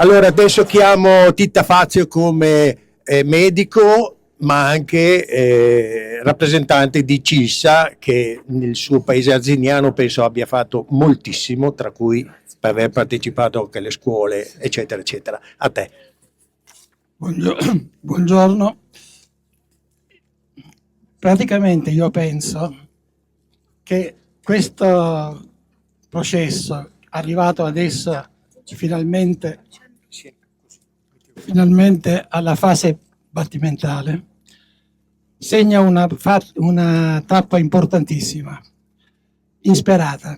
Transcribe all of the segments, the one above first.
Allora, adesso chiamo Titta Fazio come medico, ma anche rappresentante di CISA, che nel suo paese arziniano penso abbia fatto moltissimo, tra cui per aver partecipato anche alle scuole, eccetera, eccetera. A te. Buongiorno. Praticamente io penso che questo processo, arrivato adesso finalmente alla fase battimentale, segna una tappa importantissima, insperata,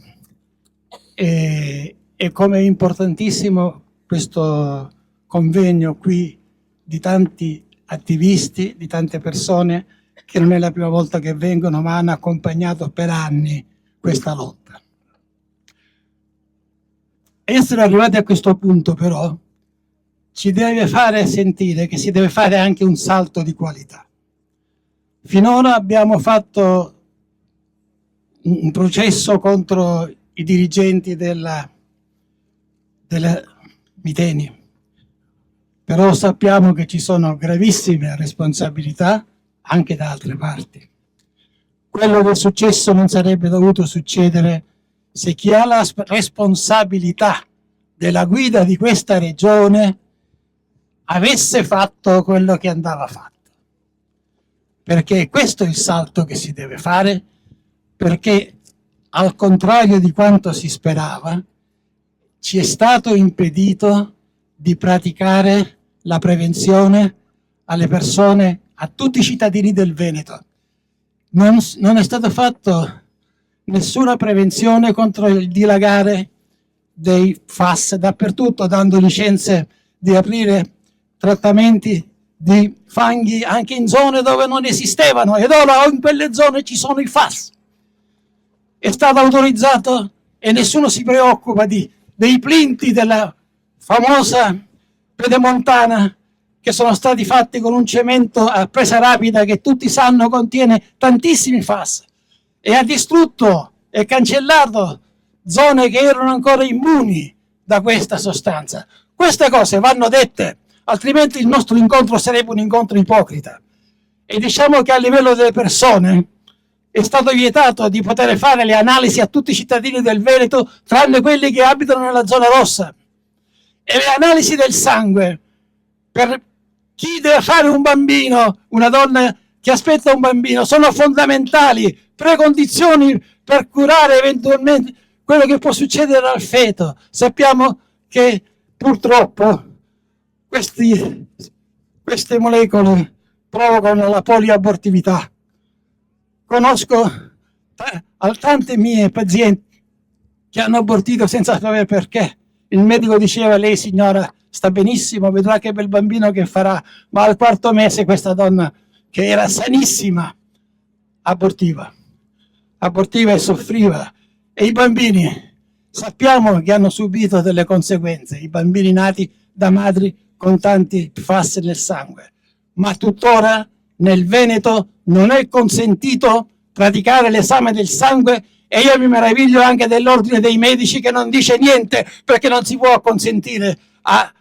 e come importantissimo questo convegno qui di tanti attivisti, di tante persone che non è la prima volta che vengono, ma hanno accompagnato per anni questa lotta. Essere arrivati a questo punto però ci deve fare sentire che si deve fare anche un salto di qualità. Finora abbiamo fatto un processo contro i dirigenti della Miteni, però sappiamo che ci sono gravissime responsabilità anche da altre parti. Quello che è successo non sarebbe dovuto succedere se chi ha la responsabilità della guida di questa regione avesse fatto quello che andava fatto. Perché questo è il salto che si deve fare, perché al contrario di quanto si sperava, ci è stato impedito di praticare la prevenzione alle persone, a tutti i cittadini del Veneto. Non è stato fatto nessuna prevenzione contro il dilagare dei FAS dappertutto, dando licenze di aprire trattamenti di fanghi anche in zone dove non esistevano, ed ora in quelle zone ci sono i FAS. È stato autorizzato e nessuno si preoccupa dei plinti della famosa pedemontana che sono stati fatti con un cemento a presa rapida che tutti sanno contiene tantissimi FAS, e ha distrutto e cancellato zone che erano ancora immuni da questa sostanza. Queste cose vanno dette, altrimenti il nostro incontro sarebbe un incontro ipocrita. E diciamo che a livello delle persone è stato vietato di poter fare le analisi a tutti i cittadini del Veneto, tranne quelli che abitano nella zona rossa. E le analisi del sangue per chi deve fare un bambino, una donna che aspetta un bambino, sono fondamentali, precondizioni per curare eventualmente quello che può succedere al feto. Sappiamo che purtroppo queste molecole provocano la poliabortività. Conosco tante mie pazienti che hanno abortito senza sapere perché. Il medico diceva: lei signora sta benissimo, vedrà che bel bambino che farà. Ma al quarto mese questa donna, che era sanissima, abortiva e soffriva. E i bambini sappiamo che hanno subito delle conseguenze, i bambini nati da madri con tanti FAS nel sangue. Ma tuttora nel Veneto non è consentito praticare l'esame del sangue, e io mi meraviglio anche dell'ordine dei medici che non dice niente, perché non si può consentire a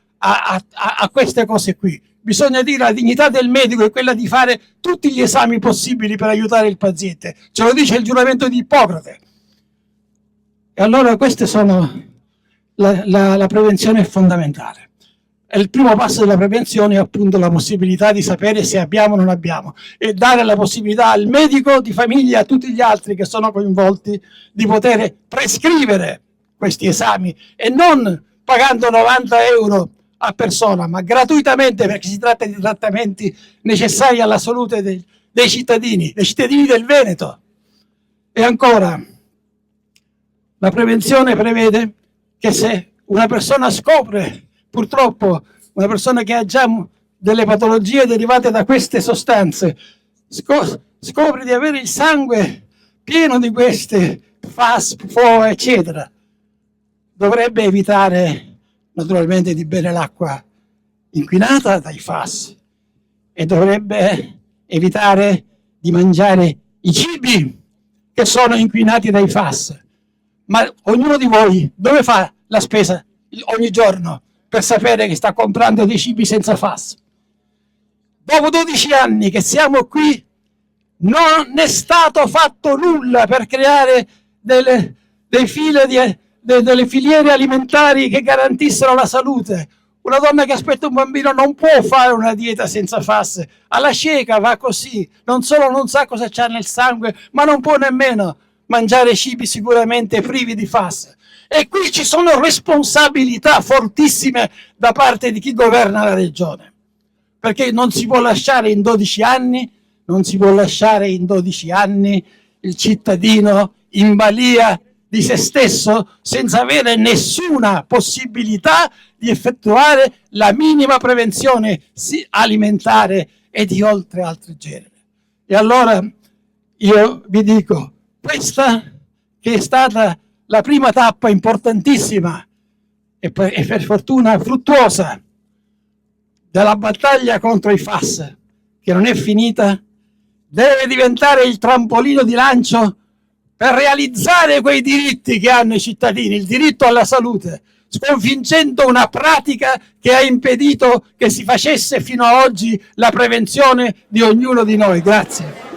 queste cose qui. Bisogna dire la dignità del medico è quella di fare tutti gli esami possibili per aiutare il paziente. Ce lo dice il giuramento di Ippocrate. E allora queste sono la prevenzione è fondamentale. E il primo passo della prevenzione è appunto la possibilità di sapere se abbiamo o non abbiamo, e dare la possibilità al medico di famiglia e a tutti gli altri che sono coinvolti di poter prescrivere questi esami, e non pagando 90 euro a persona, ma gratuitamente, perché si tratta di trattamenti necessari alla salute dei cittadini del Veneto. E ancora, la prevenzione prevede che se una persona scopre, purtroppo una persona che ha già delle patologie derivate da queste sostanze, scopre di avere il sangue pieno di queste FAS, PFOA, eccetera, dovrebbe evitare naturalmente di bere l'acqua inquinata dai FAS, e dovrebbe evitare di mangiare i cibi che sono inquinati dai FAS. Ma ognuno di voi dove fa la spesa ogni giorno? per sapere che sta comprando dei cibi senza FAS. Dopo 12 anni che siamo qui, non è stato fatto nulla per creare delle filiere alimentari che garantissero la salute. Una donna che aspetta un bambino non può fare una dieta senza FAS, alla cieca va così, non solo non sa cosa c'ha nel sangue, ma non può nemmeno mangiare cibi sicuramente privi di FAS. E qui ci sono responsabilità fortissime da parte di chi governa la regione, perché non si può lasciare in 12 anni, non si può lasciare in 12 anni il cittadino in balia di se stesso senza avere nessuna possibilità di effettuare la minima prevenzione alimentare e di altri generi. E allora io vi dico, questa che è stata la prima tappa importantissima e per fortuna fruttuosa della battaglia contro i FAS, che non è finita, deve diventare il trampolino di lancio per realizzare quei diritti che hanno i cittadini, il diritto alla salute, sconfiggendo una pratica che ha impedito che si facesse fino ad oggi la prevenzione di ognuno di noi. Grazie.